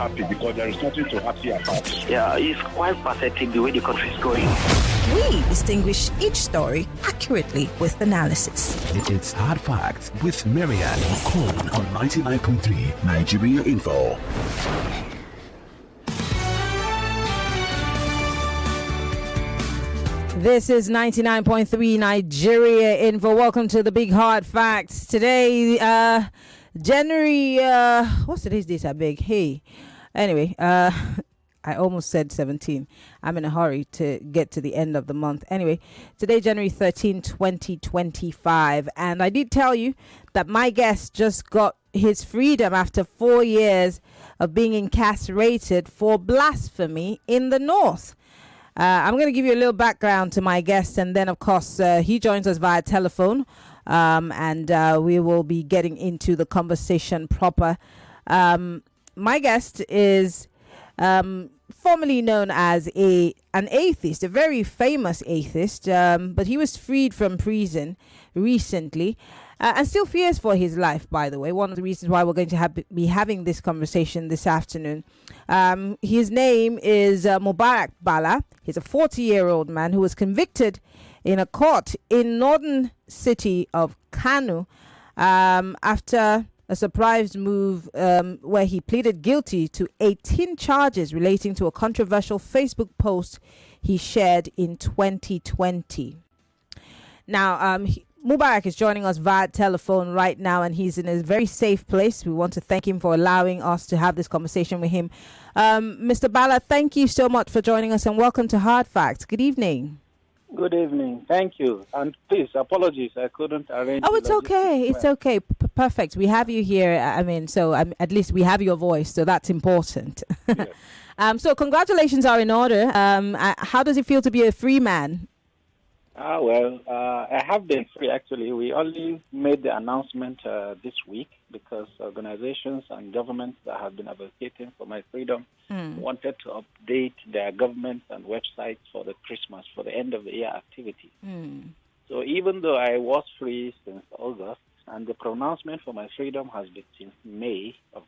happy because there is nothing to happy about. Yeah, it's quite pathetic the way the country is going. We distinguish each story accurately with analysis. It's Hard Facts with Maryann Okon on 99.3 Nigeria Info. This is 99.3 Nigeria Info. Welcome to the Big Hard Facts. Today, January, what's today's date? I beg. Hey. Anyway, I almost said 17. I'm in a hurry to get to the end of the month. Anyway, today, January 13, 2025. And I did tell you that my guest just got his freedom after 4 years of being incarcerated for blasphemy in the north. I'm going to give you a little background to my guest, and then, of course, he joins us via telephone, and we will be getting into the conversation proper. My guest is formerly known as an atheist, a very famous atheist, but he was freed from prison recently. And still fears for his life, by the way. One of the reasons why we're going to be having this conversation this afternoon. His name is Mubarak Bala. He's a 40-year-old man who was convicted in a court in northern city of Kano after a surprise move where he pleaded guilty to 18 charges relating to a controversial Facebook post he shared in 2020. Now, Mubarak is joining us via telephone right now, and he's in a very safe place. We want to thank him for allowing us to have this conversation with him. Mr. Bala, thank you so much for joining us, and welcome to Hard Facts. Good evening. Good evening. Thank you. And please, apologies, I couldn't arrange. Oh, it's okay. It's okay. Perfect. We have you here. I mean, so at least we have your voice, so that's important. Yes. So congratulations are in order. How does it feel to be a free man? I have been free, actually. We only made the announcement this week because organizations and governments that have been advocating for my freedom wanted to update their governments and websites for the Christmas, for the end of the year activity. So even though I was free since August, and the pronouncement for my freedom has been since May of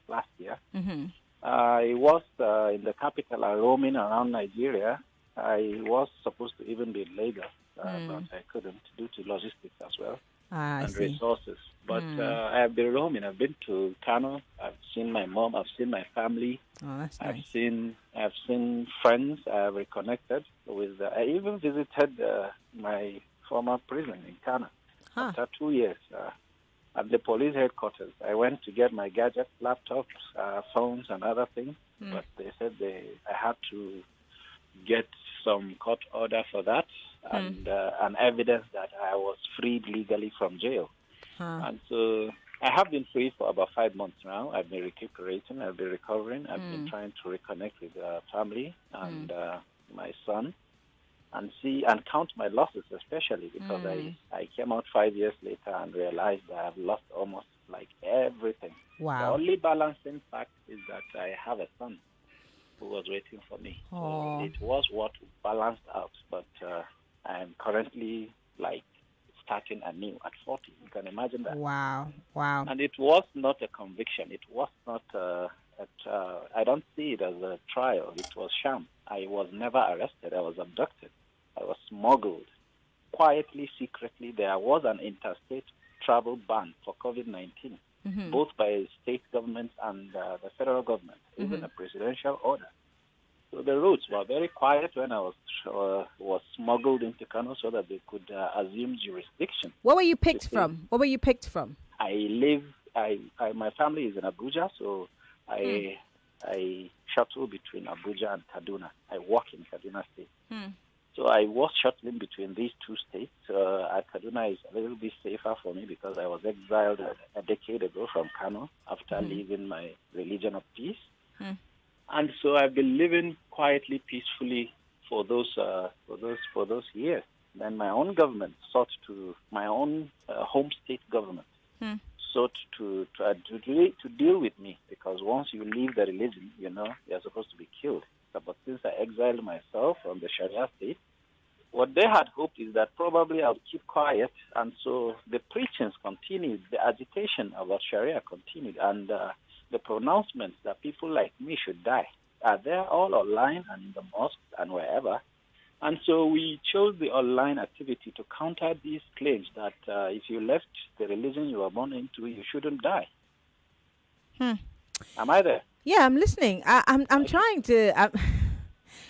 last year, I was in the capital, roaming around Nigeria. I was supposed to even be in Lagos, but I couldn't due to logistics as well and resources. But I have been roaming. I've been to Kano. I've seen my mom. I've seen my family. Oh, that's I've nice. seen friends. I've reconnected with. I even visited my former prison in Kano after 2 years at the police headquarters. I went to get my gadgets, laptops, phones, and other things. But they said I had to get some court order for that and evidence that I was freed legally from jail. And so I have been free for about 5 months now. I've been recuperating. I've been recovering. I've been trying to reconnect with family and my son and see and count my losses, especially because I came out 5 years later and realized that I've lost almost like everything. Wow. The only balancing fact is that I have a son who was waiting for me. So it was what balanced out, but I'm currently like starting anew at 40. You can imagine that. Wow. And it was not a conviction. It was not I don't see it as a trial. It was sham. I was never arrested. I was abducted. I was smuggled. Quietly, secretly, there was an interstate travel ban for COVID-19. Both by state governments and the federal government, even a presidential order. So the routes were very quiet when I was smuggled into Kano so that they could assume jurisdiction. Where were you picked from? My family is in Abuja, so I shuttle between Abuja and Kaduna. I work in Kaduna State. So I was shuttling between these two states. Kaduna is a little bit safer for me because I was exiled a decade ago from Kano after leaving my religion of peace. And so I've been living quietly, peacefully for those years. Then my own government my own home state government sought to deal with me because once you leave the religion, you're supposed to be killed. But since I exiled myself from the Sharia state, what they had hoped is that probably I would keep quiet, and so the preachings continued, the agitation about Sharia continued, and the pronouncements that people like me should die are there all online and in the mosques and wherever. And so we chose the online activity to counter these claims that if you left the religion you were born into, you shouldn't die. Am I there? Yeah, I'm listening. I'm trying to.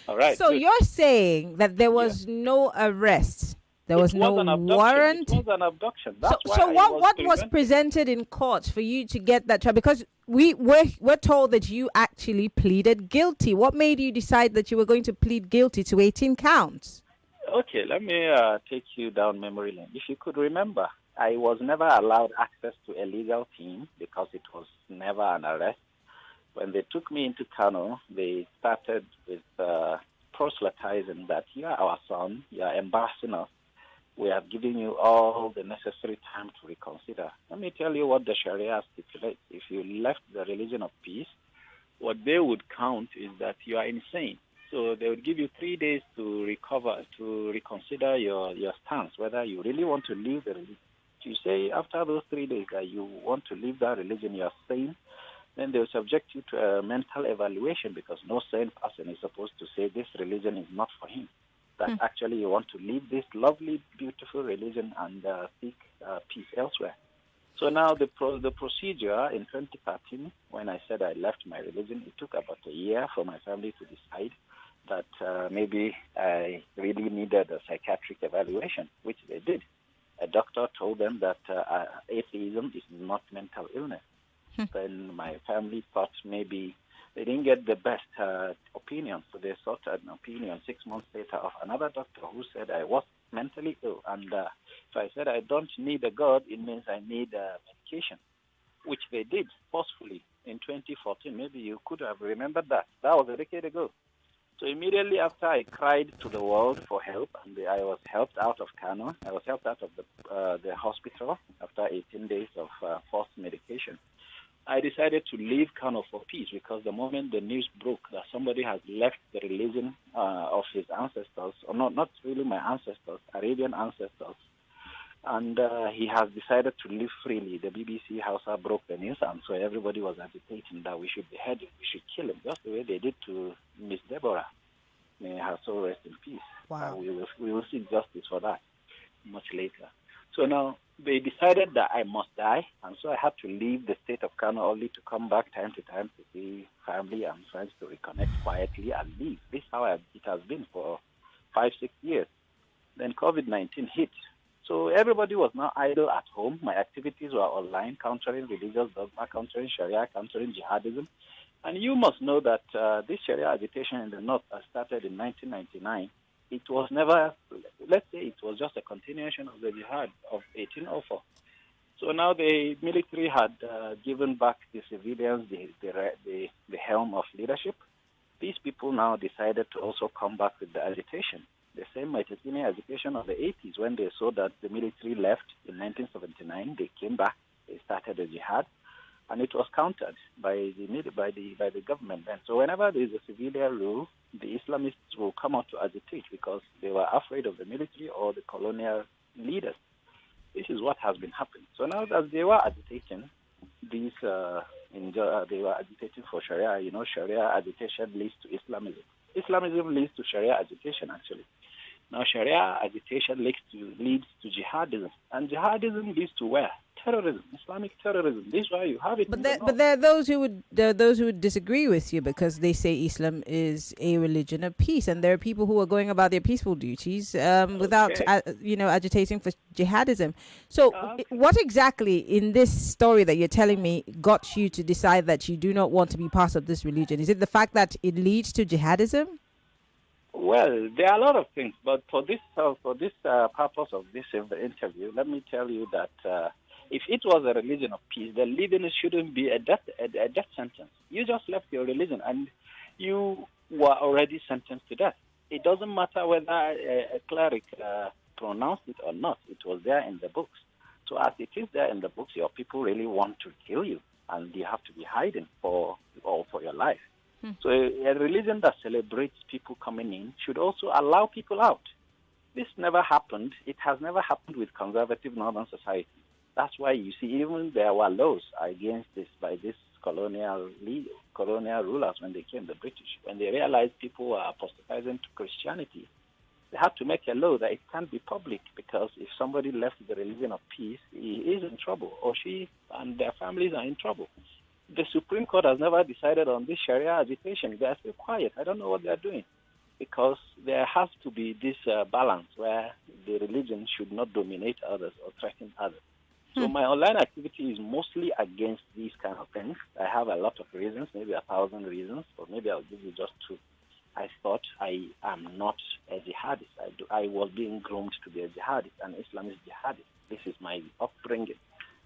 All right. So good. you're saying that there was no arrest, there was no warrant. It was an abduction. That's So what was presented in court for you to get that trial? Because we're told that you actually pleaded guilty. What made you decide that you were going to plead guilty to 18 counts? Okay, let me take you down memory lane. If you could remember, I was never allowed access to a legal team because it was never an arrest. When they took me into Kano, they started with proselytizing that you are our son, you are embarrassing us. We have given you all the necessary time to reconsider. Let me tell you what the Sharia stipulates. If you left the religion of peace, what they would count is that you are insane. So they would give you 3 days to recover, to reconsider your stance, whether you really want to leave the religion. If you say after those 3 days that you want to leave that religion, you are sane, then they will subject you to a mental evaluation, because no sane person is supposed to say this religion is not for him. That actually you want to leave this lovely, beautiful religion and seek peace elsewhere. So now the procedure in 2013, when I said I left my religion, it took about a year for my family to decide that maybe I really needed a psychiatric evaluation, which they did. A doctor told them that atheism is not mental illness. Then my family thought maybe they didn't get the best opinion, so they sought an opinion 6 months later of another doctor who said I was mentally ill. And if I said I don't need a God, it means I need medication, which they did forcefully in 2014. Maybe you could have remembered that. That was a decade ago. So immediately after I cried to the world for help, and I was helped out of Kano, I was helped out of the hospital after 18 days of forced medication. I decided to leave Kano for peace, because the moment the news broke that somebody has left the religion of his ancestors, or not really my ancestors, Arabian ancestors, and he has decided to live freely, the BBC Hausa broke the news, and so everybody was agitating that we should behead him, we should kill him, just the way they did to Miss Deborah. May her soul rest in peace. Wow. We will seek justice for that much later. So now they decided that I must die, and so I had to leave the state of Kano only to come back time to time to see family and friends, to reconnect quietly and leave. This is how it has been for 5-6 years. Then COVID-19 hit. So everybody was now idle at home. My activities were online, countering religious dogma, countering Sharia, countering jihadism. And you must know that this Sharia agitation in the North started in 1999. It was never, let's say it was just a continuation of the jihad of 1804. So now the military had given back the civilians the helm of leadership. These people now decided to also come back with the agitation. The same Maitesini agitation of the 80s, when they saw that the military left in 1979, they came back, they started a jihad, and it was countered by the government then. So whenever there is a civilian rule, the Islamists will come out to agitate because they were afraid of the military or the colonial leaders. This is what has been happening. So now that they were agitating, they were agitating for Sharia. You know, Sharia agitation leads to Islamism. Islamism leads to Sharia agitation, actually. Now, Sharia agitation leads to jihadism, and jihadism leads to where? Terrorism, Islamic terrorism. This is why you have it. But there are those who would disagree with you, because they say Islam is a religion of peace, and there are people who are going about their peaceful duties without agitating for jihadism. So, what exactly in this story that you're telling me got you to decide that you do not want to be part of this religion? Is it the fact that it leads to jihadism? Well, there are a lot of things, but for this purpose of this interview, let me tell you that if it was a religion of peace, the leaving shouldn't be a death sentence. You just left your religion and you were already sentenced to death. It doesn't matter whether a cleric pronounced it or not. It was there in the books. So as it is there in the books, your people really want to kill you, and you have to be hiding for your life. So a religion that celebrates people coming in should also allow people out. This never happened. It has never happened with conservative northern society. That's why you see even there were laws against this by this colonial rulers when they came, the British. When they realized people were apostatizing to Christianity, they had to make a law that it can't be public, because if somebody left the religion of peace, he is in trouble, or she and their families are in trouble. The Supreme Court has never decided on this Sharia agitation. They are still quiet. I don't know what they are doing, because there has to be this balance where the religion should not dominate others or threaten others. So my online activity is mostly against these kind of things. I have a lot of reasons, maybe 1,000 reasons, or maybe I'll give you just 2. I thought I am not a jihadist. I was being groomed to be a jihadist, an Islamist jihadist. This is my upbringing.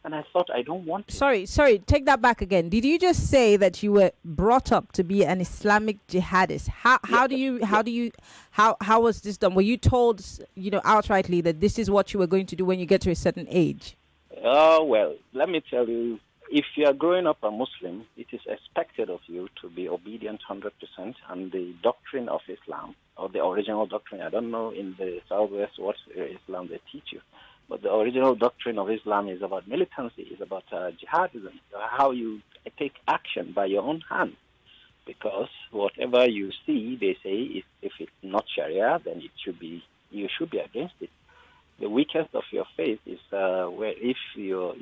And I thought I don't want to. Sorry, take that back again. Did you just say that you were brought up to be an Islamic jihadist? How was this done? Were you told, outrightly that this is what you were going to do when you get to a certain age? Well, let me tell you, if you are growing up a Muslim, it is expected of you to be obedient 100%, and the doctrine of Islam, or the original doctrine, I don't know in the Southwest what Islam they teach you, but the original doctrine of Islam is about militancy, is about jihadism, how you take action by your own hand. Because whatever you see, they say, if it's not Sharia, then you should be against it. The weakest of your faith is where if you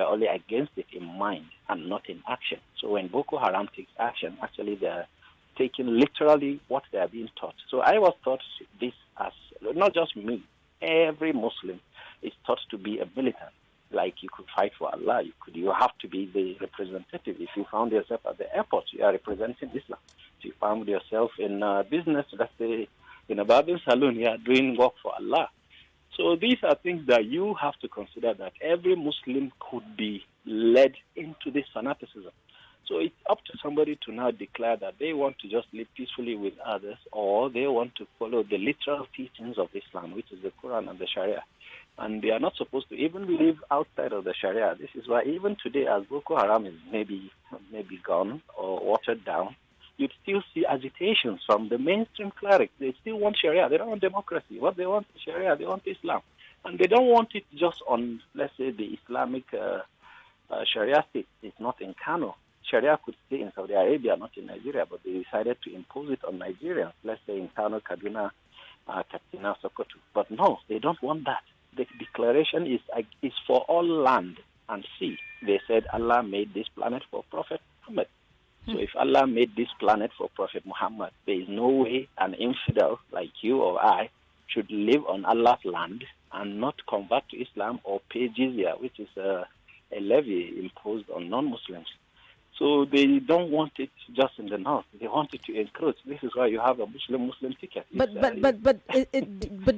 are only against it in mind and not in action. So when Boko Haram takes action, actually they're taking literally what they are being taught. So I was taught this as, not just me, every Muslim is taught to be a militant. Like you could fight for Allah, you have to be the representative. If you found yourself at the airport, you are representing Islam. If you found yourself in business, let's say in a barbering salon, you are doing work for Allah. So these are things that you have to consider, that every Muslim could be led into this fanaticism. So it's up to somebody to now declare that they want to just live peacefully with others, or they want to follow the literal teachings of Islam, which is the Quran and the Sharia. And they are not supposed to even live outside of the Sharia. This is why even today, as Boko Haram is maybe gone or watered down, you'd still see agitations from the mainstream clerics. They still want Sharia. They don't want democracy. What they want is Sharia. They want Islam. And they don't want it just on, let's say, the Islamic Sharia state. It's not in Kano. Sharia could stay in Saudi Arabia, not in Nigeria, but they decided to impose it on Nigerians, let's say in Kano, Kaduna, Katsina, Sokoto. But no, they don't want that. The declaration is for all land and sea. They said Allah made this planet for Prophet Muhammad. So if Allah made this planet for Prophet Muhammad, there is no way an infidel like you or I should live on Allah's land and not convert to Islam or pay jizya, which is a levy imposed on non-Muslims. So they don't want it just in the north. They want it to encroach. This is why you have a Muslim ticket. But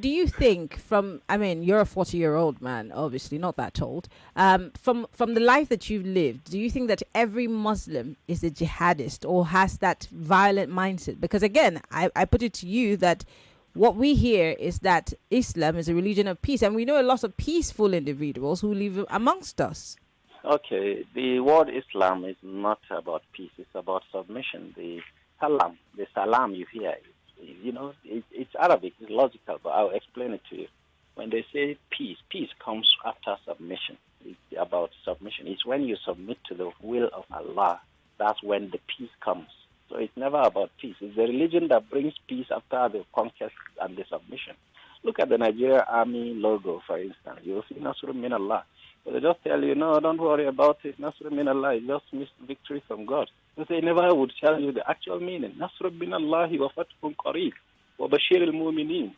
do you think you're a 40-year-old man, obviously not that old. From the life that you've lived, do you think that every Muslim is a jihadist or has that violent mindset? Because again, I put it to you that what we hear is that Islam is a religion of peace, and we know a lot of peaceful individuals who live amongst us. Okay, the word Islam is not about peace, it's about submission. The salam you hear, it's Arabic, it's logical, but I'll explain it to you. When they say peace comes after submission. It's about submission. It's when you submit to the will of Allah, that's when the peace comes. So it's never about peace. It's the religion that brings peace after the conquest and the submission. Look at the Nigerian army logo, for instance. You'll see Nasrun min Allah. But they just tell you, no, don't worry about it. Nasr min Allah, it just means victory from God. But they never would tell you the actual meaning. Nasr min Allah wa fathun qareeb wa bashir al-mu'minin.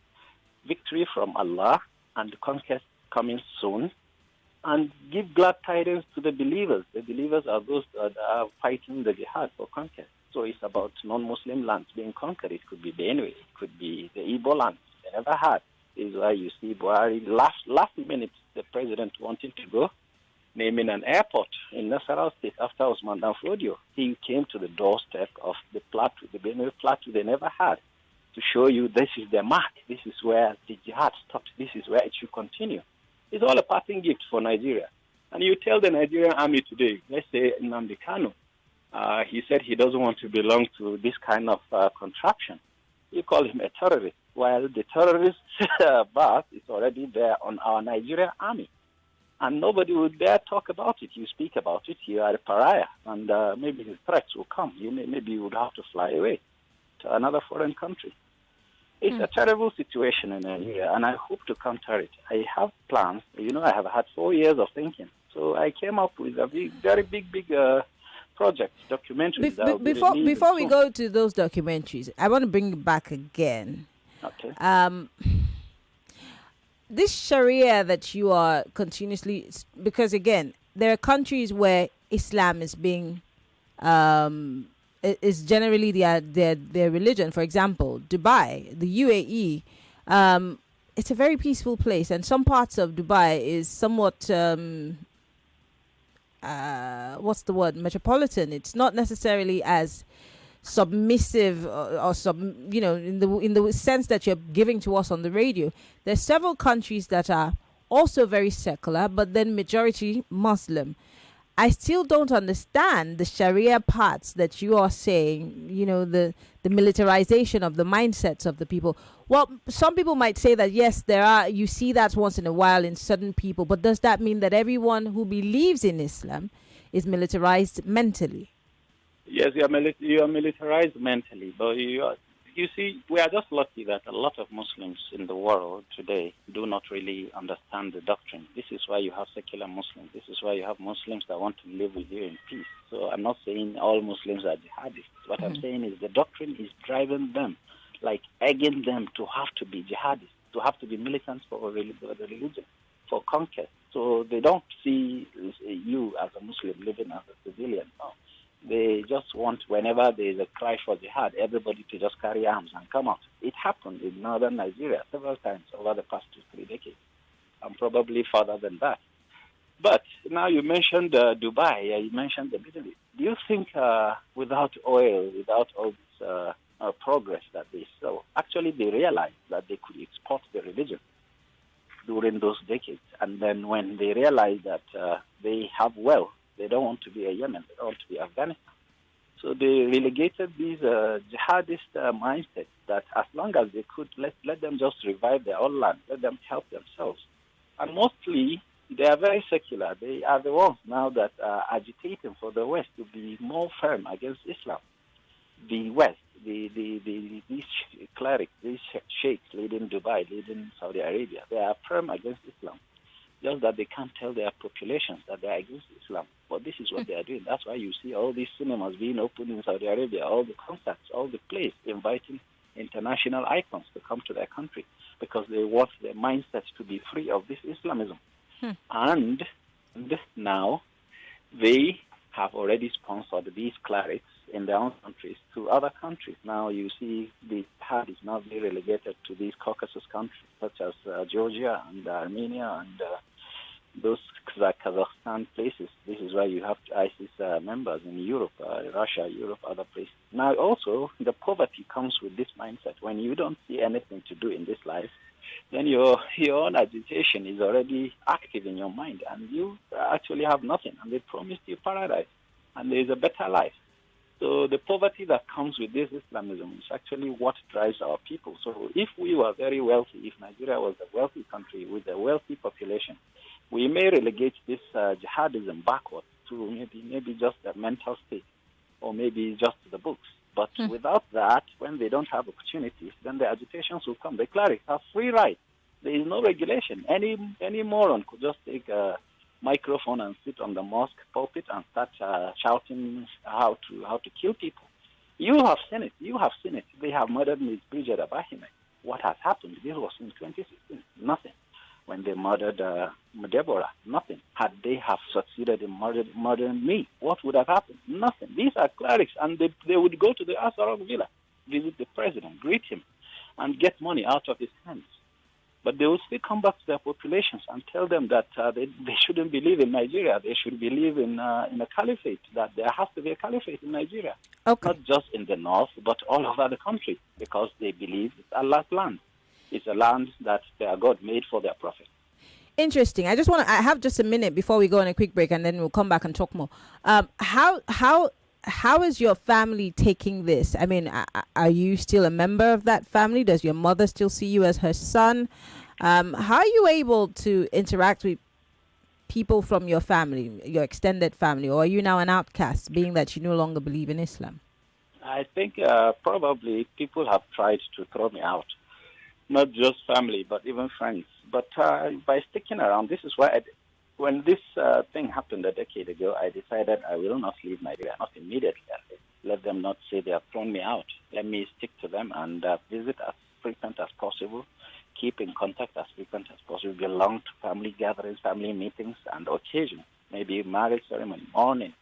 Victory from Allah and the conquest coming soon. And give glad tidings to the believers. The believers are those that are fighting the jihad for conquest. So it's about non-Muslim lands being conquered. It could be Benue. It could be the Igbo lands they never had. This is why you see Buhari last minute, the president wanting to go, naming an airport in Nasarawa State after Osman Danfodio. He came to the doorstep of the plateau, the Benue plateau they never had, to show you this is their mark. This is where the jihad stops. This is where it should continue. It's all a parting gift for Nigeria. And you tell the Nigerian army today, let's say Nnamdi Kanu, he said he doesn't want to belong to this kind of contraption. You call him a terrorist. While the terrorist bus is already there on our Nigerian army. And nobody would dare talk about it. You speak about it, you are a pariah, and maybe the threats will come. Maybe you would have to fly away to another foreign country. It's a terrible situation in Nigeria, and I hope to counter it. I have plans. I have had 4 years of thinking. So I came up with a very big project, documentary. Before we go to those documentaries, I want to bring it back again. Okay. This Sharia that you are continuously, because again, there are countries where Islam is being is generally their religion. For example, Dubai, the UAE, it's a very peaceful place, and some parts of Dubai is somewhat metropolitan. It's not necessarily as submissive or in the sense that you're giving to us on the radio. There's several countries that are also very secular, but then majority Muslim. I still don't understand the Sharia parts that you are saying, the militarization of the mindsets of the people. Well, some people might say that, yes, you see that once in a while in certain people, but does that mean that everyone who believes in Islam is militarized mentally? Yes, you are militarized mentally, but you see, we are just lucky that a lot of Muslims in the world today do not really understand the doctrine. This is why you have secular Muslims. This is why you have Muslims that want to live with you in peace. So I'm not saying all Muslims are jihadists. What I'm saying is the doctrine is driving them, like egging them to have to be jihadists, to have to be militants for the religion, for conquest. So they don't see you as a Muslim living as a civilian. No. They just want, whenever there is a cry for jihad, everybody to just carry arms and come out. It happened in northern Nigeria several times over the past 2-3 decades, and probably further than that. But now you mentioned Dubai, you mentioned the Middle East. Do you think without oil, without all this progress that they saw, actually they realized that they could export the religion during those decades? And then when they realized that they have wealth, they don't want to be a Yemen. They don't want to be Afghanistan. So they relegated these jihadist mindsets that as long as they could, let them just revive their own land, let them help themselves. And mostly, they are very secular. They are the ones now that are agitating for the West to be more firm against Islam. The West, these clerics, these sheikhs leading Dubai, leading Saudi Arabia, they are firm against Islam. Just that they can't tell their populations that they are against Islam. But this is what they are doing. That's why you see all these cinemas being opened in Saudi Arabia, all the concerts, all the plays, inviting international icons to come to their country because they want their mindsets to be free of this Islamism. And now they have already sponsored these clerics in their own countries to other countries. Now you see the jihad is now being relegated to these Caucasus countries such as Georgia and Armenia and those Kazakhstan places. This is why you have ISIS members in Europe, Russia, Europe, other places. Now also the poverty comes with this mindset. When you don't see anything to do in this life, then your own agitation is already active in your mind and you actually have nothing. And they promised you paradise and there is a better life. So the poverty that comes with this Islamism is actually what drives our people. So if we were very wealthy, if Nigeria was a wealthy country with a wealthy population, we may relegate this jihadism backward to maybe just a mental state or maybe just the books. But without that, when they don't have opportunities, then the agitations will come. The clerics have free right. There is no regulation. Any moron could just take a microphone and sit on the mosque pulpit and start shouting how to kill people. You have seen it. You have seen it. They have murdered Ms. Bridget Abahime. What has happened? This was in 2016. Nothing. When they murdered Deborah, nothing. Had they have succeeded in murdering me, what would have happened? Nothing. These are clerics, and they would go to the Asarok Villa, visit the president, greet him, and get money out of his hands. But they will still come back to their populations and tell them that they shouldn't believe in Nigeria. They should believe in a caliphate, that there has to be a caliphate in Nigeria. Okay. Not just in the north, but all over the country, because they believe it's Allah's land. It's a land that their God made for their prophet. Interesting. I have just a minute before we go on a quick break, and then we'll come back and talk more. How is your family taking this? I mean, are you still a member of that family? Does your mother still see you as her son? How are you able to interact with people from your family, your extended family, or are you now an outcast, being that you no longer believe in Islam? I think probably people have tried to throw me out, not just family, but even friends. But by sticking around, this is why when this thing happened a decade ago, I decided I will not leave Nigeria, not immediately. Let them not say they have thrown me out. Let me stick to them and visit as frequent as possible, keep in contact as frequent as possible, belong to family gatherings, family meetings, and occasions, maybe marriage ceremony, mourning,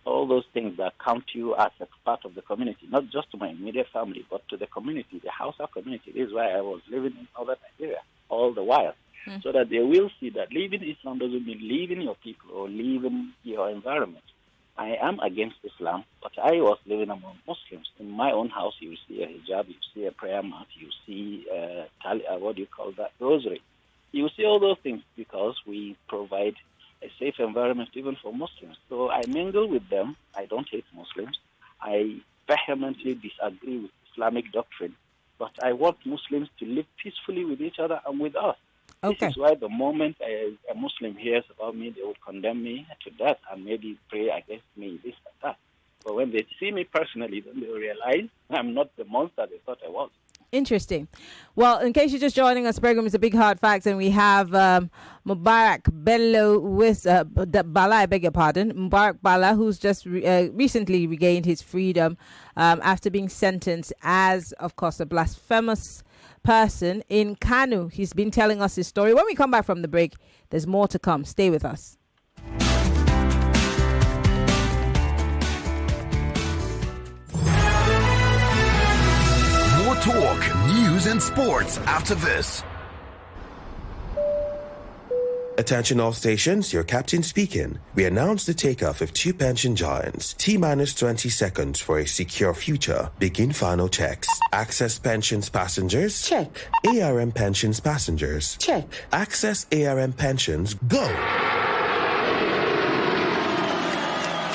all those things that count you as a part of the community, not just to my immediate family, but to the community, the Hausa community. This is why I was living in northern Nigeria all the while, so that they will see that leaving Islam doesn't mean leaving your people or leaving your environment. I am against Islam, but I was living among Muslims. In my own house, you see a hijab, you see a prayer mat, you see rosary. You see all those things because we provide a safe environment even for Muslims. So I mingle with them. I don't hate Muslims. I vehemently disagree with Islamic doctrine, but I want Muslims to live peacefully with each other and with us. Okay. This is why the moment a Muslim hears about me, they would condemn me to death and maybe pray against me, this and that. But when they see me personally, then they realize I'm not the monster they thought I was. Interesting. Well, in case you're just joining us, program is a Big Hard Facts, and we have Mubarak Bala with Bala, I beg your pardon, Mubarak Bala, who's just recently regained his freedom after being sentenced as, of course, a blasphemous person in Kanu. He's been telling us his story. When we come back from the break, there's more to come. Stay with us. More talk, news, and sports after this. Attention all stations, your captain speaking. We announce the takeoff of 2 pension giants. T-minus 20 seconds for a secure future. Begin final checks. Access pensions passengers? Check. ARM pensions passengers? Check. Access ARM pensions, go!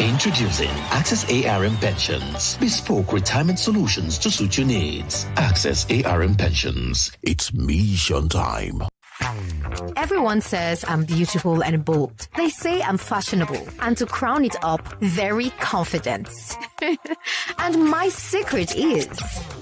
Introducing Access ARM Pensions. Bespoke retirement solutions to suit your needs. Access ARM Pensions. It's mission time. Everyone says I'm beautiful and bold. They say I'm fashionable. And to crown it up, very confident. And my secret is...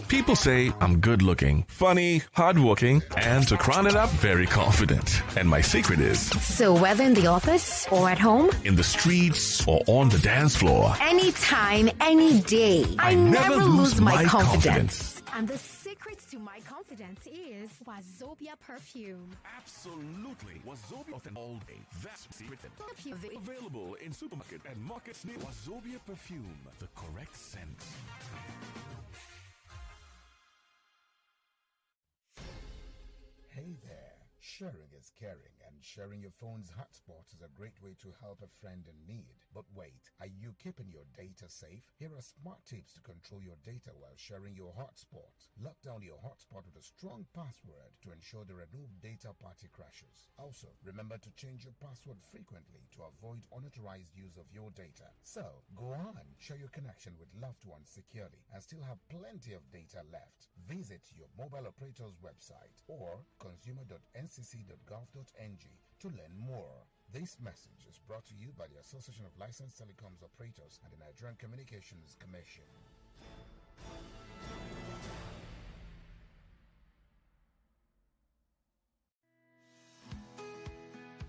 People say I'm good looking, funny, hardworking, and to crown it up, very confident. And my secret is... So whether in the office or at home, in the streets or on the dance floor, anytime, any day, I never lose my confidence. And the secret to my confidence is Wazobia perfume. absolutely Wazobia of an all day. That's secret. Available in supermarket and markets near Wazobia perfume, the correct scent. Hey there, sharing is caring, and sharing your phone's hotspot is a great way to help a friend in need. But wait, are you keeping your data safe? Here are smart tips to control your data while sharing your hotspot. Lock down your hotspot with a strong password to ensure there are no data party crashes. Also, remember to change your password frequently to avoid unauthorized use of your data. So, go on, share your connection with loved ones securely and still have plenty of data left. Visit your mobile operator's website or consumer.ncc.gov.ng to learn more. This message is brought to you by the Association of Licensed Telecoms Operators and the Nigerian Communications Commission.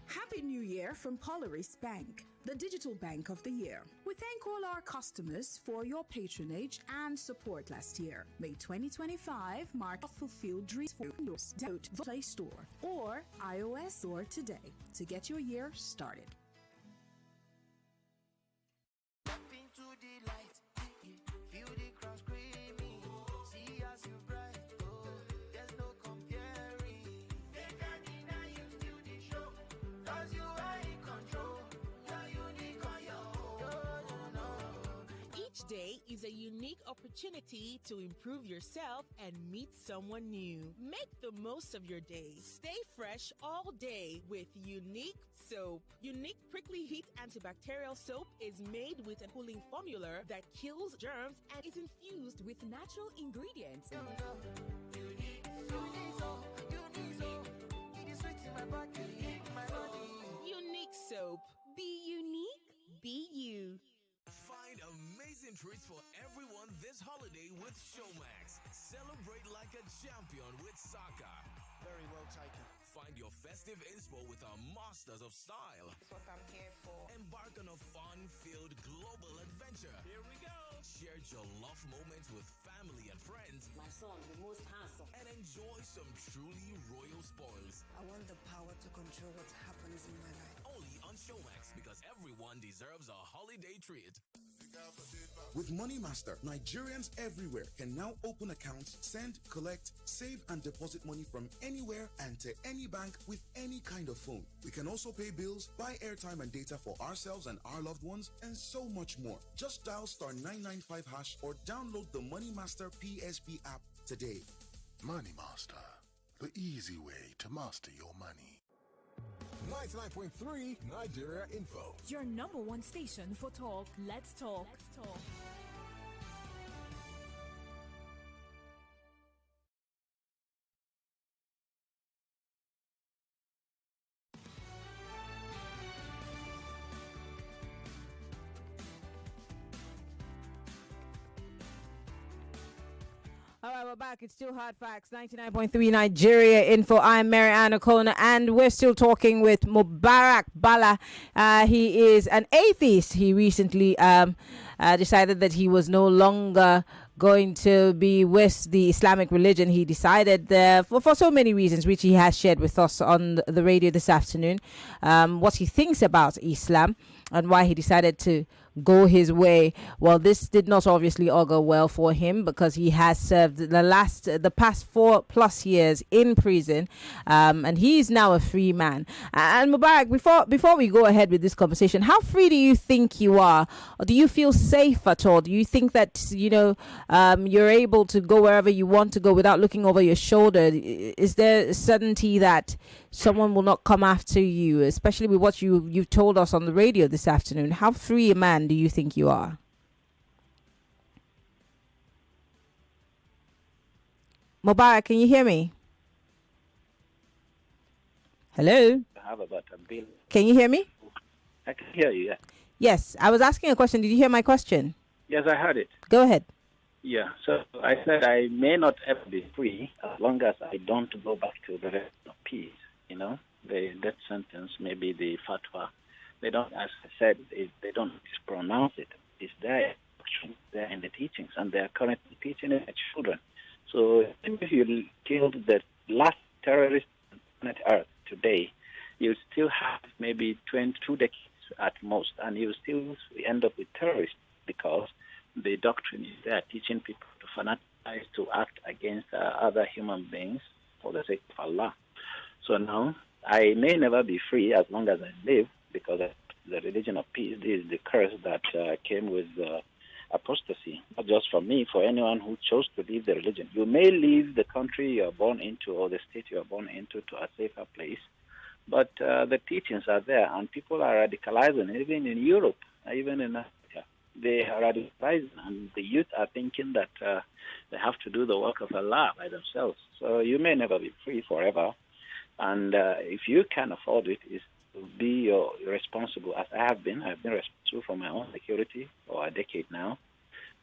Happy New Year from Polaris Bank, the digital bank of the year. We thank all our customers for your patronage and support last year. May 2025 mark a fulfilled dreams for Windows. Download the Play Store or iOS Store today to get your year started. Each day is a unique opportunity to improve yourself and meet someone new. Make the most of your day. Stay fresh all day with Unique Soap. Unique Prickly Heat Antibacterial Soap is made with a cooling formula that kills germs and is infused with natural ingredients. Unique soap. Be unique, be you. Find amazing treats for everyone this holiday with Showmax. Celebrate like a champion with soccer. Very well taken. Find your festive inspo with our masters of style. That's what I'm here for. Embark on a fun-filled global adventure. Here we go. Share your love moments with family and friends. My son, the most handsome. And enjoy some truly royal spoils. I want the power to control what happens in my life. Only on Showmax, because everyone deserves a holiday treat. With Money Master, Nigerians everywhere can now open accounts, send, collect, save, and deposit money from anywhere and to any bank with any kind of phone. We can also pay bills, buy airtime and data for ourselves and our loved ones, and so much more. Just dial *995# or download the Money Master PSB app today. Money Master, the easy way to master your money. 99.3 Nigeria Info. Your number one station for talk. Let's talk. All right, we're back. It's still Hard Facts, 99.3 Nigeria Info. I'm Maryann Okon, and we're still talking with Mubarak Bala. He is an atheist. He recently decided that he was no longer going to be with the Islamic religion. He decided for so many reasons, which he has shared with us on the radio this afternoon, what he thinks about Islam and why he decided to go his way. Well, this did not obviously augur well for him, because he has served the past 4+ years in prison, and he is now a free man. And Mubarak, before we go ahead with this conversation, how free do you think you are? Or do you feel safe at all? Do you think that you're able to go wherever you want to go without looking over your shoulder? Is there certainty that someone will not come after you, especially with what you've told us on the radio this afternoon? How free a man do you think you are? Mubarak, can you hear me? Hello? I have about $1 billion. Can you hear me? I can hear you, yeah. Yes, I was asking a question. Did you hear my question? Yes, I heard it. Go ahead. Yeah, so I said I may not ever be free as long as I don't go back to the religion of peace. The death sentence, maybe the fatwa. They don't, as I said, they don't pronounce it. It's there in the teachings, and they are currently teaching it to children. So if you killed the last terrorist on planet Earth today, you still have maybe 22 decades at most, and you still end up with terrorists, because the doctrine is there teaching people to fanatize, to act against other human beings for the sake of Allah. So now, I may never be free as long as I live, because the religion of peace is the curse that came with apostasy. Not just for me, for anyone who chose to leave the religion. You may leave the country you are born into or the state you are born into to a safer place, but the teachings are there, and people are radicalizing, even in Europe, even in Africa. They are radicalizing, and the youth are thinking that they have to do the work of Allah by themselves. So you may never be free forever. And if you can afford it, is to be responsible, as I have been. I've been responsible for my own security for a decade now.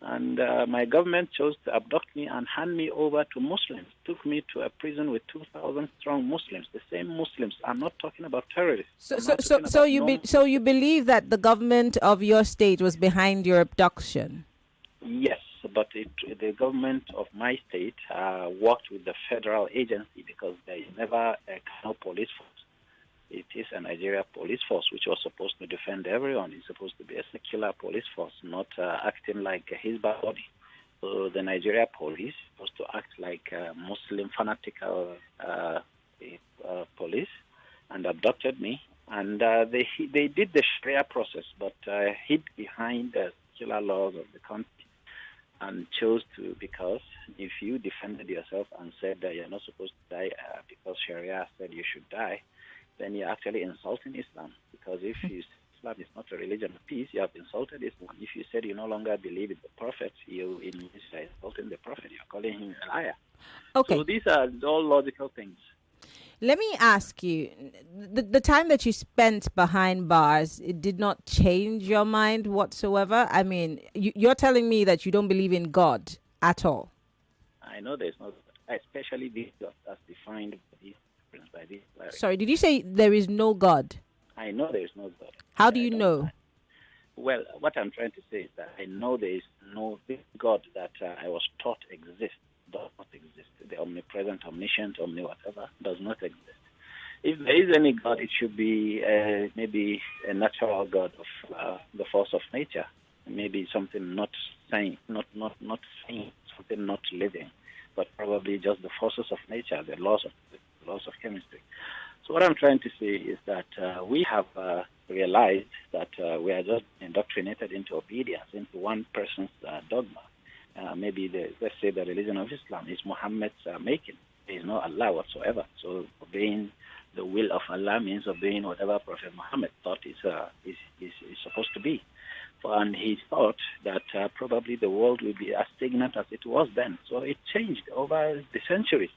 And my government chose to abduct me and hand me over to Muslims. Took me to a prison with 2,000 strong Muslims. The same Muslims. I'm not talking about terrorists. So you believe that the government of your state was behind your abduction? Yes, but the government of my state worked with the federal agency, because there is never a Kano police force. It is a Nigeria police force, which was supposed to defend everyone. It's supposed to be a secular police force, not acting like his body. So the Nigeria police was supposed to act like a Muslim fanatical police, and abducted me. And they did the Sharia process, but hid behind the secular laws of the country, and chose to, because if you defended yourself and said that you're not supposed to die because Sharia said you should die, then you're actually insulting Islam. Because if Islam is not a religion of peace, you have insulted Islam. If you said you no longer believe in the Prophet, you are insulting the Prophet. You're calling him a liar. Okay. So these are all logical things. Let me ask you, the time that you spent behind bars, it did not change your mind whatsoever? I mean, you're telling me that you don't believe in God at all. I know there's no, especially this God as defined by this. Sorry, did you say there is no God? I know there is no God. How do you know? Well, what I'm trying to say is that I know there is no this God that I was taught exists, does not exist. The omnipresent, omniscient, whatever, does not exist. If there is any God, it should be maybe a natural God of the force of nature, maybe something not saying, not saying, something not living, but probably just the forces of nature, the laws of chemistry. So what I'm trying to say is that we have realized that we are just indoctrinated into obedience, into one person's dogma. Maybe let's say the religion of Islam is Muhammad's making. There is no Allah whatsoever. So obeying the will of Allah means obeying whatever Prophet Muhammad thought is supposed to be. And he thought that probably the world will be as stagnant as it was then. So it changed over the centuries.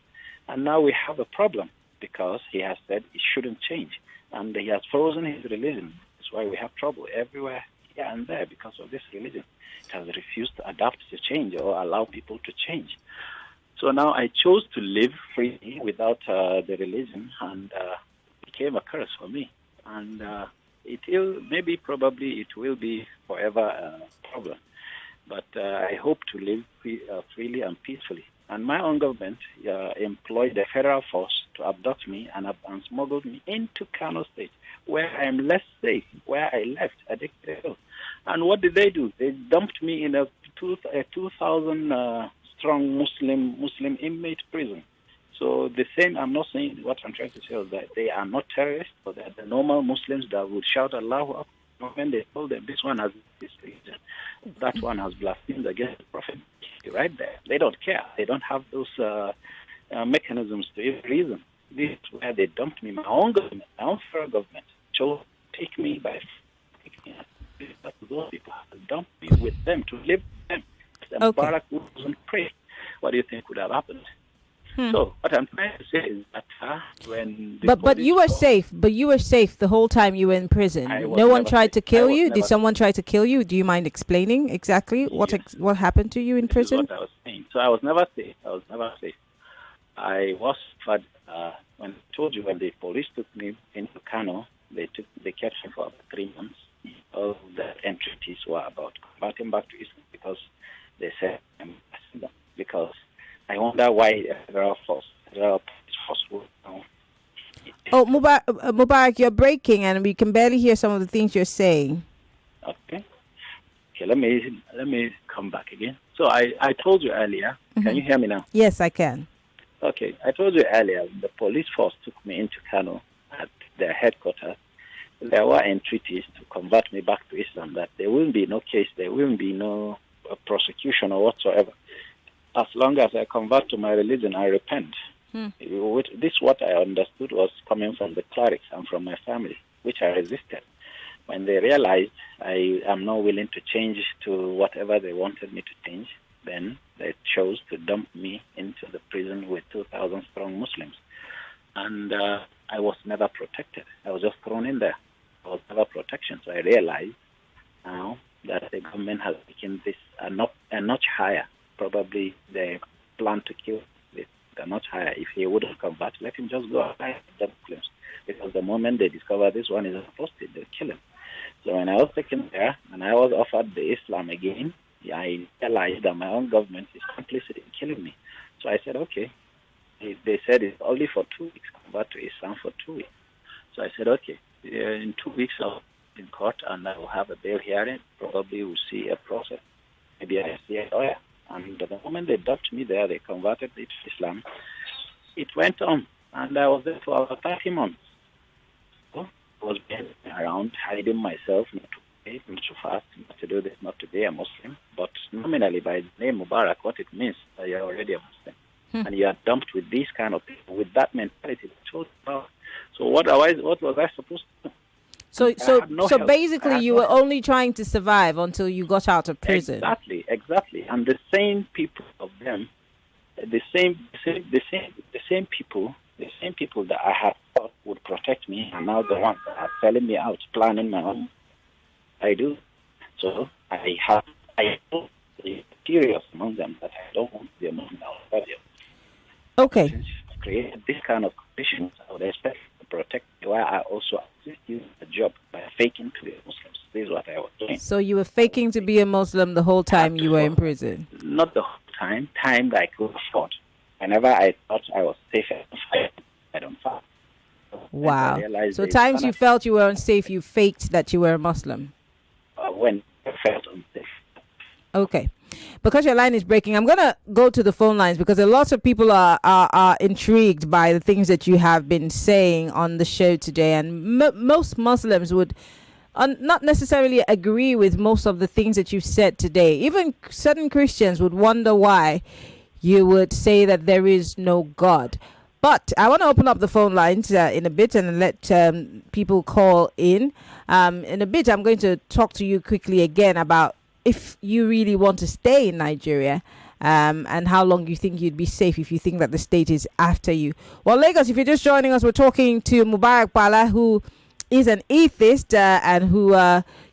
And now we have a problem because he has said it shouldn't change. And he has frozen his religion. That's why we have trouble everywhere, here and there, because of this religion. It has refused to adapt to change or allow people to change. So now I chose to live freely without the religion, and it became a curse for me. And probably it will be forever a problem. But I hope to live freely and peacefully. And my own government employed the federal force to abduct me and smuggled me into Kano State, where I am less safe, where I left addicted. And what did they do? They dumped me in a 2,000 strong Muslim inmate prison. So the same, I'm not saying what I'm trying to say is that they are not terrorists, but they're the normal Muslims that would shout Allahu Akbar when they told them this one has this religion, that one has blasphemed against the Prophet. Right there. They don't care. They don't have those mechanisms to even reason. This is where they dumped me. My own government, my own federal government, chose to take me by those people have dumped me with them to live with them. Okay. Mubarak wasn't pray. What do you think would have happened? So what I'm trying to say is that when but you were safe. But you were safe the whole time you were in prison. No one tried to kill you. Did someone try to kill you? Do you mind explaining exactly what happened to you in prison? This is what I was saying. So I was never safe. I was when I told you when the police took me into Kano, they kept me for about 3 months. All the entreaties were about converting back to Islam because they said I'm Muslim. Because I wonder why federal police force would. Oh, Mubarak, you're breaking, and we can barely hear some of the things you're saying. Okay, let me come back again. So I told you earlier. Can you hear me now? Yes, I can. Okay, I told you earlier. The police force took me into Kano at their headquarters. There were entreaties to convert me back to Islam. That there will be no case, there will be no prosecution or whatsoever. As long as I convert to my religion, I repent. This, what I understood, was coming from the clerics and from my family, which I resisted. When they realized I am not willing to change to whatever they wanted me to change, then they chose to dump me into the prison with 2,000 strong Muslims. And I was never protected. I was just thrown in there. There was never protection. So I realized now that the government has taken this a notch higher. Probably they plan to kill this a notch higher. If he wouldn't convert, let him just go outside the Muslims. Because the moment they discover this one is an apostate, they'll kill him. So when I was taken there and I was offered the Islam again, I realized that my own government is complicit in killing me. So I said, okay. They said it's only for 2 weeks, convert to Islam for 2 weeks. So I said, okay, in 2 weeks I'll be in court and I will have a bail hearing. Probably we'll see a process. Maybe I see a lawyer. And the moment they dumped me there, they converted me to Islam. It went on, and I was there for about 30 months. So I was around, hiding myself, not to pray, not to fast, not to do this, not to be a Muslim. But nominally, by the name Mubarak, what it means that you're already a Muslim. And you are dumped with these kind of people, with that mentality. So what was I supposed to do? So basically, you were only trying to survive until you got out of prison. Exactly. And the same people of them, the same people The same people that I had thought would protect me are now the ones that are selling me out, planning my own. I do. So I know the curious among them that I don't want to be among them. Okay. Since you've created this kind of conditions, I would expect to protect you while I also assist you in the job by faking to be Muslims. This is what I was doing. So you were faking to be a Muslim the whole time you were in prison? Not the whole time that I could afford. Whenever I thought I was safe, I don't fight. Wow. So times you felt you were unsafe, you faked that you were a Muslim? When I felt unsafe. Okay. Because your line is breaking, I'm going to go to the phone lines because a lot of people are intrigued by the things that you have been saying on the show today. And most Muslims would not necessarily agree with most of the things that you said today. Even certain Christians would wonder why you would say that there is no God. But I want to open up the phone lines in a bit and let people call in. In a bit, I'm going to talk to you quickly again about if you really want to stay in Nigeria and how long you think you'd be safe if you think that the state is after you. Well, Lagos, if you're just joining us, we're talking to Mubarak Bala, who is an atheist and who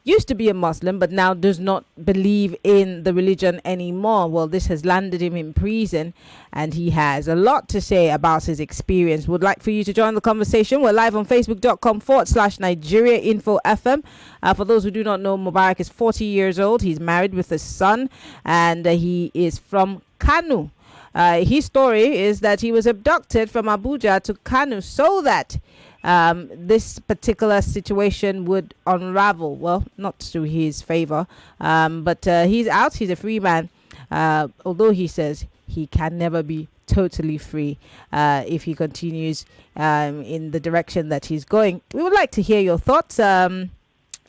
used to be a Muslim, but now does not believe in the religion anymore. Well, this has landed him in prison, and he has a lot to say about his experience. Would like for you to join the conversation. We're live on Facebook.com/Nigeria Info FM. For those who do not know, Mubarak is 40 years old. He's married with a son, and he is from Kanu. His story is that he was abducted from Abuja to Kanu so that this particular situation would unravel. Well, not to his favor, but he's out. He's a free man, although he says he can never be totally free if he continues in the direction that he's going. We would like to hear your thoughts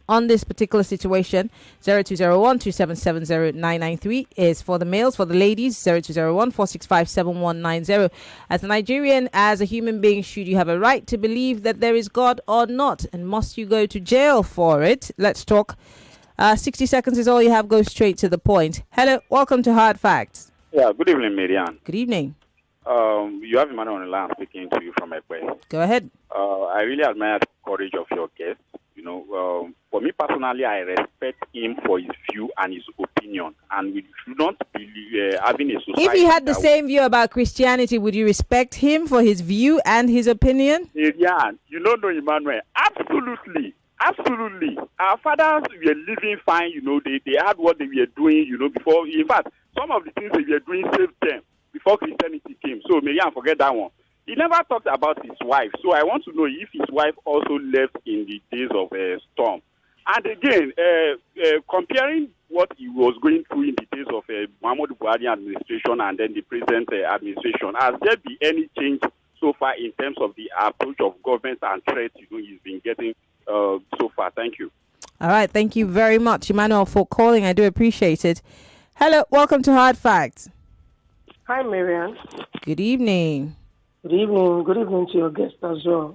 on this particular situation. 0201-277-0993 is for the males. For the ladies, 0201-465-7190. As a Nigerian, as a human being, should you have a right to believe that there is God or not? And must you go to jail for it? Let's talk. 60 seconds is all you have. Go straight to the point. Hello, welcome to Hard Facts. Yeah, good evening, Maryann. Good evening. You have Emmanuel on the line speaking to you from Ekwe. Go ahead. I really admire the courage of your guest. You know, for me personally, I respect him for his view and his opinion, and we should not be having a society. If he had the same view about Christianity, would you respect him for his view and his opinion? Yeah, you don't know Emmanuel. Absolutely. Absolutely. Our fathers were living fine, you know, they had what they were doing, you know, before. In fact, some of the things they were doing saved them before Christianity came. So, Maryann, forget that one. He never talked about his wife. So I want to know if his wife also left in the days of storm. And again, comparing what he was going through in the days of Muhammadu Buhari administration and then the present administration, has there been any change so far in terms of the approach of government and threats, you know, he's been getting so far? Thank you. All right. Thank you very much, Emmanuel, for calling. I do appreciate it. Hello. Welcome to Hard Facts. Hi, Maryann. Good evening. Good evening. Good evening to your guest as well.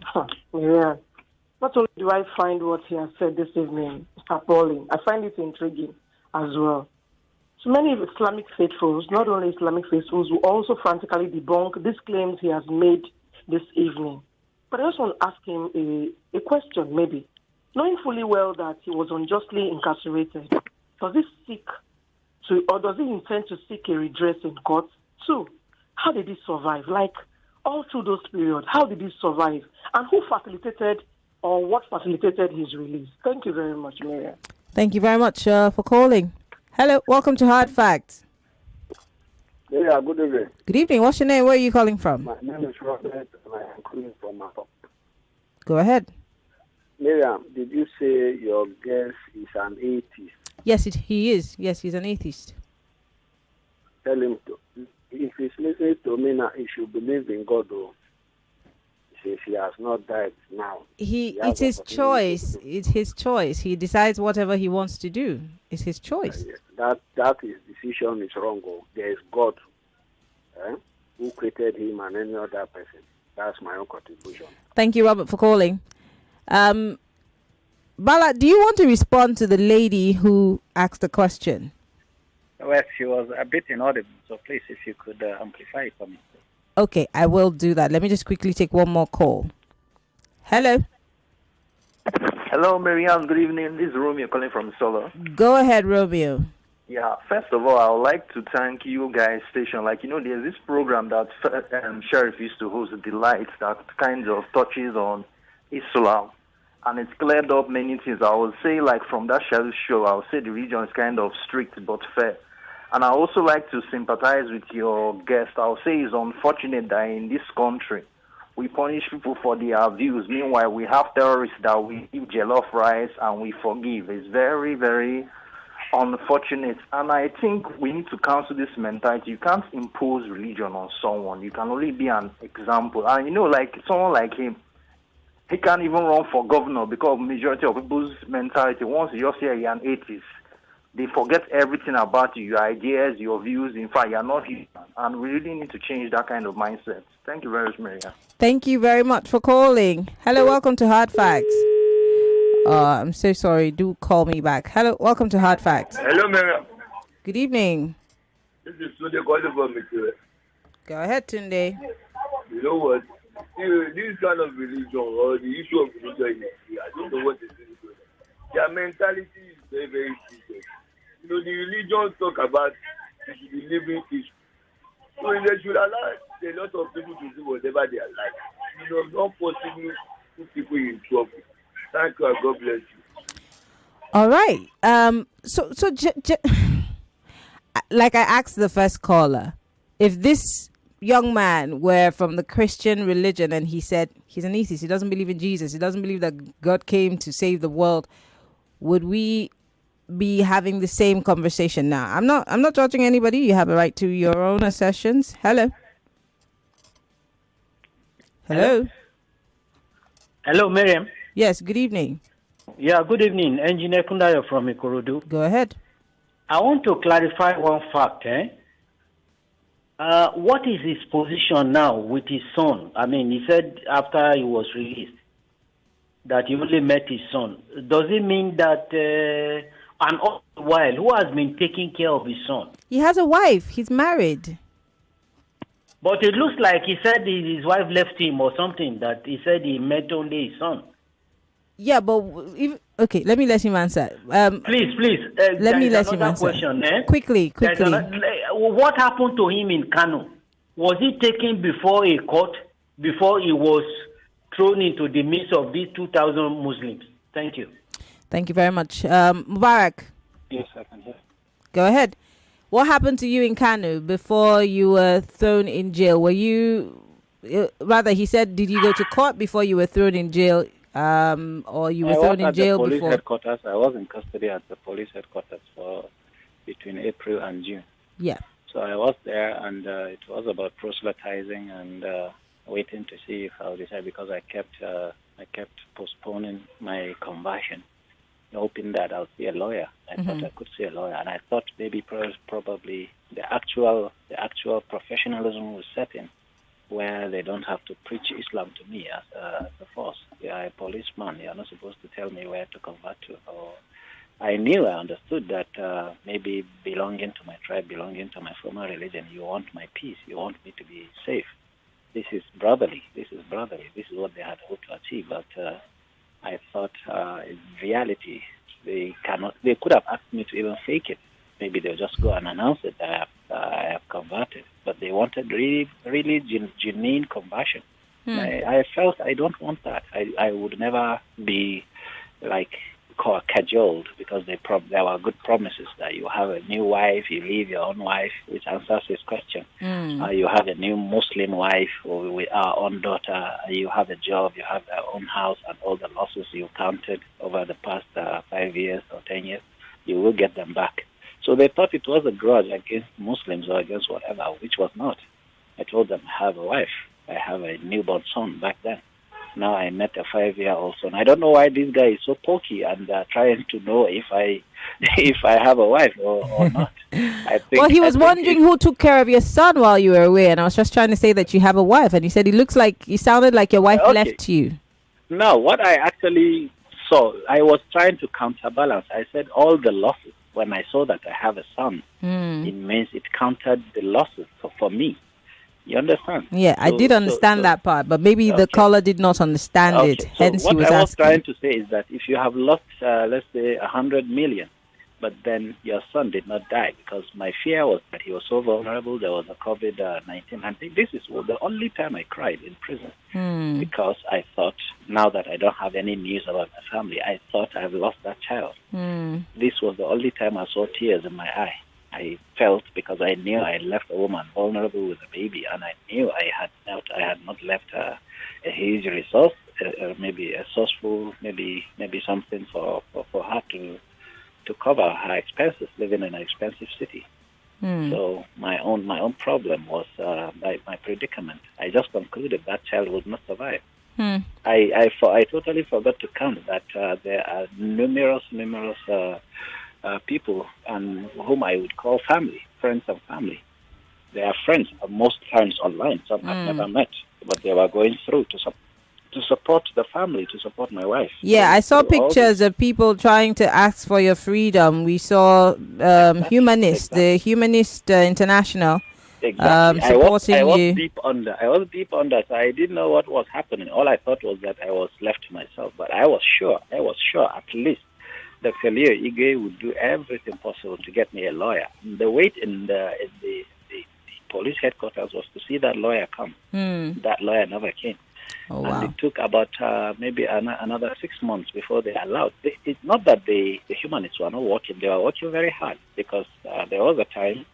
Maryann, not only do I find what he has said this evening appalling, I find it intriguing as well. So many Islamic faithfuls, not only Islamic faithfuls, will also frantically debunk these claims he has made this evening. But I also want to ask him a question, maybe. Knowing fully well that he was unjustly incarcerated, does he intend to seek a redress in court? Two, how did he survive? Like, all through those periods, how did he survive? And who facilitated or what facilitated his release? Thank you very much, Maryann. Thank you very much for calling. Hello, welcome to Hard Facts. Yeah, good evening. Good evening. What's your name? Where are you calling from? My name is Robert, and I am calling from Mapop. Go ahead. Maryann, did you say your guest is an atheist? Yes, he is. Yes, he's an atheist. Tell him to. If he's listening to me now, he should believe in God, though. Since he has not died now. It's his choice. It's his choice. He decides whatever he wants to do. It's his choice. That his decision is wrong. Oh. There is God who created him and any other person. That's my own contribution. Thank you, Robert, for calling. Bala, do you want to respond to the lady who asked the question? Well, she was a bit inaudible, so please, if you could amplify it for me. Okay, I will do that. Let me just quickly take one more call. Hello. Hello, Maryann. Good evening. This is Romeo calling from Solo. Go ahead, Romeo. Yeah, first of all, I would like to thank you guys' station. Like, there's this program that Sheriff used to host, Delight, that kind of touches on Islam. And it's cleared up many things. I would say, like, from that Sheriff show, I would say the region is kind of strict but fair. And I also like to sympathize with your guest. I would say it's unfortunate that in this country, we punish people for their views. Meanwhile, we have terrorists that we give jollof rice and we forgive. It's very, very unfortunate. And I think we need to cancel this mentality. You can't impose religion on someone. You can only be an example. And, like someone like him, he can't even run for governor because majority of people's mentality, once you just hear you're an atheist, they forget everything about you, your ideas, your views. In fact, you're not human. And we really need to change that kind of mindset. Thank you very much, Maria. Thank you very much for calling. Hello, welcome to Hard Facts. I'm so sorry. Do call me back. Hello, welcome to Hard Facts. Hello, Maria. Good evening. This is Tunde calling from Mikere. Go ahead, Tunde. You know what? This kind of religion or the issue of religion, I don't know what it is. Their mentality is very, very serious. The religion talk about you should be living peace. So they should allow a lot of people to do whatever they like. Not possibly put people in trouble. Thank you, and God bless you. All right. Like I asked the first caller, if this young man were from the Christian religion and he said he's an atheist, he doesn't believe in Jesus, he doesn't believe that God came to save the world, would we be having the same conversation now? I'm not judging anybody. You have a right to your own assertions. Hello. Hello, Miriam. Yes, good evening. Yeah, good evening. Engineer Kundayo from Ikorodu. Go ahead. I want to clarify one fact. What is his position now with his son? I mean, he said after he was released that he only met his son. Does it mean that, and all the while, who has been taking care of his son? He has a wife. He's married. But it looks like he said his wife left him or something, that he said he met only his son. Yeah, but okay, let me let him answer. Please. Let me let him answer. Question, Quickly. What happened to him in Kano? Was he taken before a court before he was thrown into the midst of these 2,000 Muslims? Thank you. Thank you very much. Mubarak. Yes, I can hear. Go ahead. What happened to you in Kano before you were thrown in jail? Were you, he said, did you go to court before you were thrown in jail? Or you were thrown in jail before? Headquarters. I was in custody at the police headquarters for between April and June. Yeah. So I was there, and it was about proselytizing and waiting to see if I would decide, because I kept postponing my conversion, hoping that I'll see a lawyer. I thought I could see a lawyer, and I thought maybe probably the actual professionalism was set in, where they don't have to preach Islam to me as a force. They are a policeman. They are not supposed to tell me where to convert to. Or I understood that maybe belonging to my tribe, belonging to my former religion, you want my peace. You want me to be safe. This is brotherly. This is what they had hoped to achieve. But I thought in reality, they could have asked me to even fake it. Maybe they'll just go and announce it that I have converted. But they wanted really genuine conversion. I felt I don't want that. I would never be cajoled, because there were good promises that you have a new wife, you leave your own wife, which answers his question. You have a new Muslim wife with our own daughter, you have a job, you have your own house, and all the losses you counted over the past 5 years or 10 years, you will get them back. So they thought it was a grudge against Muslims or against whatever, which was not. I told them I have a wife. I have a newborn son back then. Now I met a 5-year-old son. I don't know why this guy is so pokey and trying to know if I have a wife or not. He was wondering who took care of your son while you were away, and I was just trying to say that you have a wife, and he said he sounded like your wife left you. No, what I actually saw, I was trying to counterbalance. I said all the losses. When I saw that I have a son, it means it countered the losses for me. You understand? Yeah, I did understand that part, but maybe the caller did not understand it. Hence, he was what I was asking. trying to say is that if you have lost, let's say, 100 million, but then your son did not die, because my fear was that he was so vulnerable. There was a COVID-19. And this is the only time I cried in prison, because I thought, now that I don't have any news about my family, I thought I've lost that child. This was the only time I saw tears in my eye. I felt, because I knew I had left a woman vulnerable with a baby, and I knew I had not left her a huge resource, maybe a sourceful, maybe something for her to cover her expenses living in an expensive city. So my own problem was my predicament. I just concluded that child would not survive. I totally forgot to count that there are numerous people and whom I would call family, friends and family. They are friends, most times online. Some I've never met, but they were going through to support the family, to support my wife. Yeah, I saw pictures of people trying to ask for your freedom. We saw Humanist, the Humanist International, supporting I was you. deep under. I was deep under, so I didn't know what was happening. All I thought was that I was left to myself. But I was sure at least Dr. Leo Igwe would do everything possible to get me a lawyer. The wait in the police headquarters was to see that lawyer come. That lawyer never came. Oh, wow. And it took about maybe another 6 months before they allowed. It's not that the humanists were not working. They were working very hard, because there was a time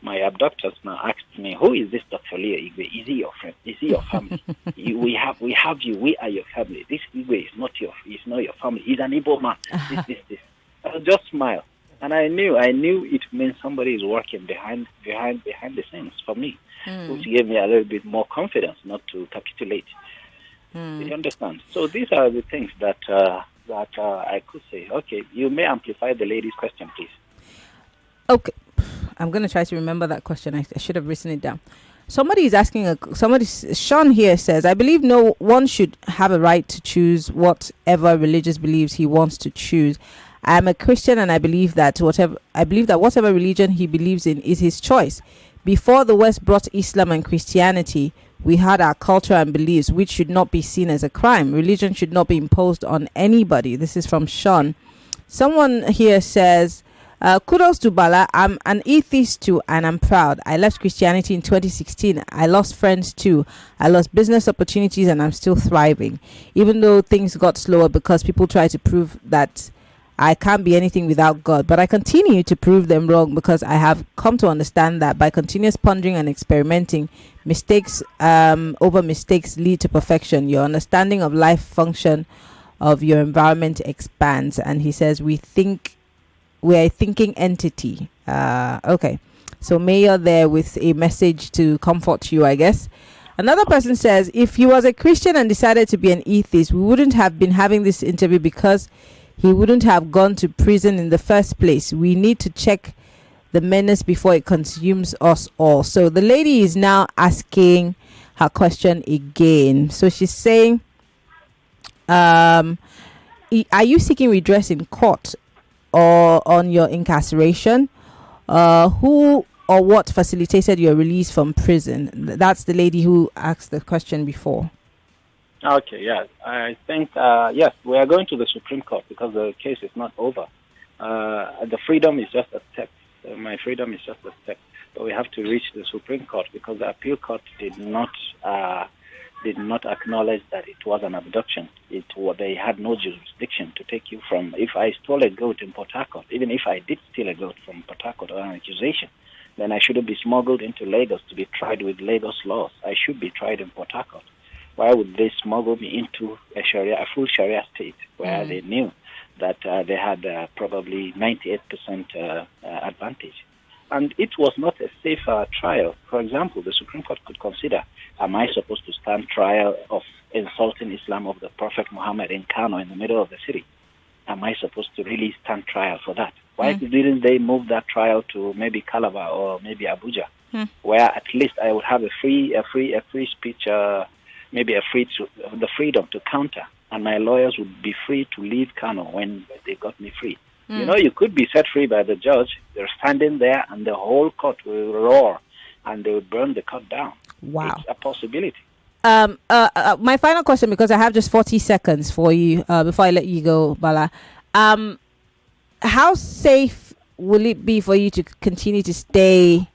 my abductors now asked me, who is this Dr. Leo Igwe? Is he your friend? Is he your family? We have you. We are your family. This Igwe is not your family. He's an Igbo man. This. I would just smile. And I knew it means somebody is working behind the scenes for me, which gave me a little bit more confidence not to capitulate. You understand? So these are the things that I could say. Okay, you may amplify the lady's question, please. Okay, I'm going to try to remember that question. I should have written it down. Somebody is asking, Sean here says, I believe no one should have a right to choose whatever religious beliefs he wants to choose. I am a Christian, and I believe that whatever religion he believes in is his choice. Before the West brought Islam and Christianity, we had our culture and beliefs, which should not be seen as a crime. Religion should not be imposed on anybody. This is from Sean. Someone here says, kudos to Bala. I'm an atheist too, and I'm proud. I left Christianity in 2016. I lost friends too. I lost business opportunities, and I'm still thriving. Even though things got slower because people try to prove that I can't be anything without God, but I continue to prove them wrong, because I have come to understand that by continuous pondering and experimenting, mistakes over mistakes lead to perfection. Your understanding of life function of your environment expands. And he says, we're a thinking entity. Okay, so Mayor there with a message to comfort you, I guess. Another person says, if he was a Christian and decided to be an atheist, we wouldn't have been having this interview, because he wouldn't have gone to prison in the first place. We need to check the menace before it consumes us all. So the lady is now asking her question again. So she's saying, are you seeking redress in court or on your incarceration? Who or what facilitated your release from prison? That's the lady who asked the question before. Okay, yes. I think, yes, we are going to the Supreme Court, because the case is not over. The freedom is just a step. My freedom is just a step. But we have to reach the Supreme Court, because the appeal court did not acknowledge that it was an abduction. They had no jurisdiction to take you from. If I stole a goat in Port Harcourt, even if I did steal a goat from Port Harcourt on an accusation, then I shouldn't be smuggled into Lagos to be tried with Lagos laws. I should be tried in Port Harcourt. Why would they smuggle me into a full Sharia state where they knew that they had probably 98% advantage? And it was not a safe trial. For example, the Supreme Court could consider, am I supposed to stand trial of insulting Islam of the Prophet Muhammad in Kano in the middle of the city? Am I supposed to really stand trial for that? Why didn't they move that trial to maybe Calabar or maybe Abuja, where at least I would have a free speech, maybe the freedom to counter, and my lawyers would be free to leave Kano when they got me free. You know, you could be set free by the judge. They're standing there, and the whole court will roar, and they will burn the court down. Wow. It's a possibility. My final question, because I have just 40 seconds for you before I let you go, Bala. How safe will it be for you to continue to stay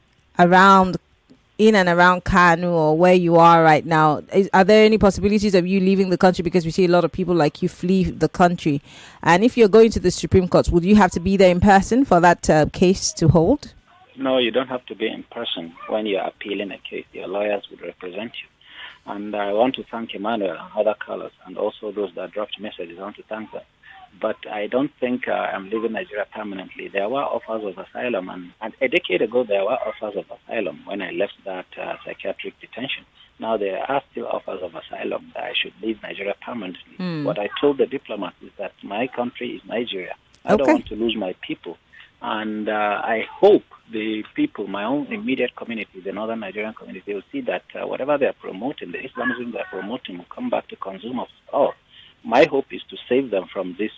in and around Kanu or where you are right now? Are there any possibilities of you leaving the country? Because we see a lot of people like you flee the country. And if you're going to the Supreme Court, would you have to be there in person for that case to hold? No, you don't have to be in person. When you're appealing a case, your lawyers would represent you. And I want to thank Emmanuel and other callers, and also those that dropped messages. I want to thank them. But I don't think I'm leaving Nigeria permanently. There were offers of asylum, and a decade ago there were offers of asylum when I left that psychiatric detention. Now there are still offers of asylum that I should leave Nigeria permanently. What I told the diplomats is that my country is Nigeria. I don't want to lose my people. And I hope the people, my own immediate community, the northern Nigerian community, will see that whatever they are promoting, the Islamism they are promoting, will come back to consume us all. My hope is to save them from this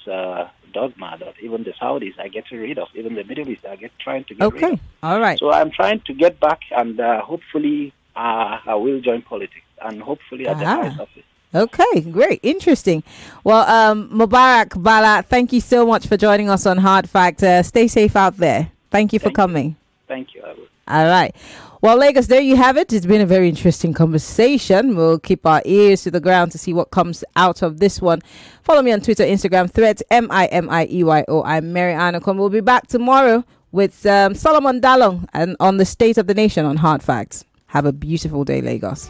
dogma that even the Saudis are getting rid of, even the Middle East are trying to get rid of. All right. So I'm trying to get back, and hopefully I will join politics, and hopefully at the highest office. Okay, great. Interesting. Well, Mubarak Bala, thank you so much for joining us on Hard Fact. Stay safe out there. Thank you for coming. Thank you. I will. All right. Well, Lagos, there you have it. It's been a very interesting conversation. We'll keep our ears to the ground to see what comes out of this one. Follow me on Twitter, Instagram, Threads, MIMIEYO. I'm Maryann Okon. We'll be back tomorrow with Solomon Dalong and on the state of the nation on Hard Facts. Have a beautiful day, Lagos.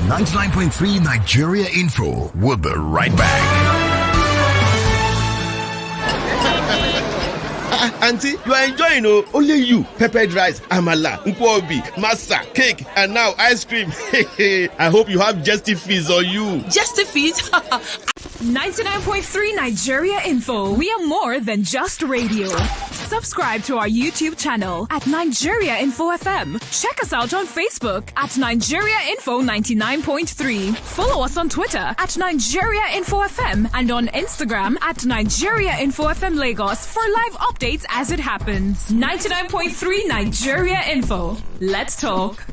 99.3 Nigeria Info. We'll be right back. Auntie, you are enjoying, only you. Peppered rice, amala, nkwobi, masa, cake, and now ice cream. I hope you have Justifies on you. Justifies? 99.3 Nigeria Info. We are more than just radio. Subscribe to our YouTube channel at Nigeria Info FM. Check us out on Facebook at Nigeria Info 99.3. Follow us on Twitter at Nigeria Info FM and on Instagram at Nigeria Info FM Lagos for live updates as it happens. 99.3 Nigeria Info. Let's talk.